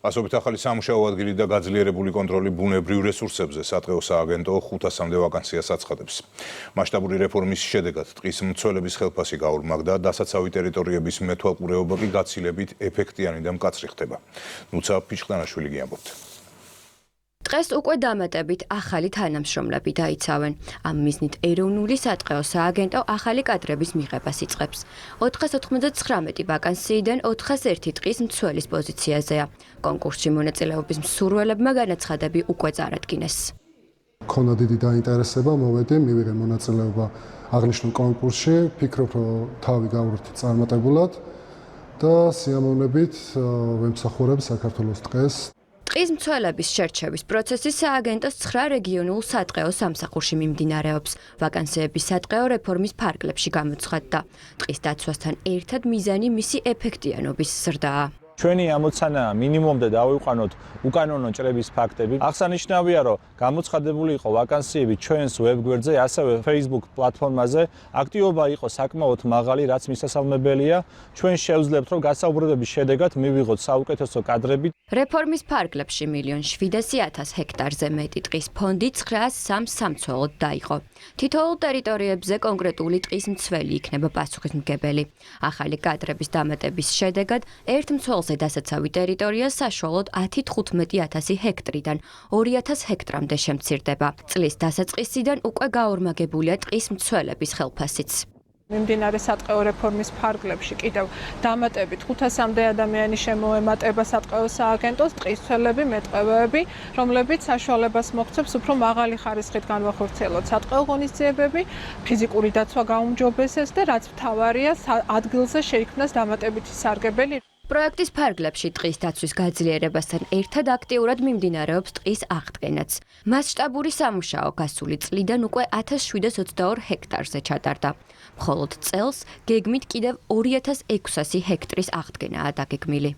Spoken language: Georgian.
ასობით ახალი სამუშაო ადგილი და გაძლიერებული კონტროლი ბუნებრივ რესურსებზე სატყეო სააგენტო 500-მდე ვაკანსიას აცხადებს. მასშტაბური რეფორმის შედეგად ტყის მცველების ხელფასი გაორმაგდა, დასაცავი ტერიტორიების მეთვალყურეობა კი გაცილებით ეფექტიანი და მკაცრი ხდება. ნუცა ფიჭყდანაშვილი გიამბობთ. დღეს უკვე დამატებით ახალი თანამშრომლები დაიცავენ. ამ მიზნით ეროვნული სატყეო სააგენტო ახალი კადრების მიღებას იწყებს. 499 ვაკანსიიდან 401 ტყის მცველის პოზიციაზეა. კონკურსში მონაწილეობის მსურველებმა განაცხადები უკვე წარადგინეს. Ქონდა დიდი დაინტერესება, მოვედი, მივიღე მონაწილეობა აღნიშნულ კონკურსში, ფიქრობ, რომ თავი გავვრთი წარმატებულად და სიამოვნებით ვემსახურებ საქართველოს ტყეს. ტყის მცველების შერჩევის პროცესი სააგენტოს 9 რეგიონულ სატყეო სამსახურში მიმდინარეობს. ვაკანსიების სატყეო რეფორმის ფარგლებში გამოცხადდა. ტყის დაცვასთან ერთად მიზანი მისი ეფექტიანობის ზრდაა. ჩვენი ამოცანაა მინიმუმდე დავიყვანოთ უკანონო ჭრების ფაქტები. აღსანიშნავია, რომ გამოცხადებული იყო ვაკანსიები ჩვენს ვებგვერდზე, ასევე Facebook პლატფორმაზე. აქტივობა იყო საკმაოდ მაღალი, რაც მისასალმებელია. ჩვენ შევძლებთ, რომ გასაუბრებების შედეგად მივიღოთ საუკეთესო კადრები. რეფორმის ფარგლებში 1,700,000 ჰექტარზე მეტი ტყის ფონდი 903 სამცველოდ დაიყო. თითოეულ ტერიტორიებზე კონკრეტული ტყის მცველი იქნება პასუხისმგებელი. ახალი კადრების დამატების შედეგად ერთ მცველზე დასაცავი ტერიტორია საშუალოდ 10-15,000 ჰექტრიდან 2,000 ჰექტრამდე შემცირდება. წლის დასაწყისიდან უკვე გაორმაგებულია ტყის მცველების ხელფასიც. მიმდინარე სატყეო რეფორმის ფარგლებში კიდევ დამატებით 500-მდე ადამიანი შემოემატება სატყეო სააგენტოს, ტყის მცველები, მეტყევეები, რომლებიც საშუალებას მოგვცემს უფრო მაღალი ხარისხით განვახორციელოთ სატყეო ღონისძიებები, ფიზიკური დაცვა გაუმჯობესდეს და რაც მთავარია, ადგილზე შეიქმნას დამატებითი სარგებელი. პროექტის ფარგლებში ტყის დაცვის გაძლიერებასთან ერთად აქტიურად მიმდინარეობს ტყის აღდგენაც. მასშტაბური სამუშაო გასული წლიდან უკვე 1722 ჰექტარზე ჩატარდა. მხოლოდ წელს გეგმით კიდევ 2600 ჰექტრის აღდგენაა დაგეგმილი.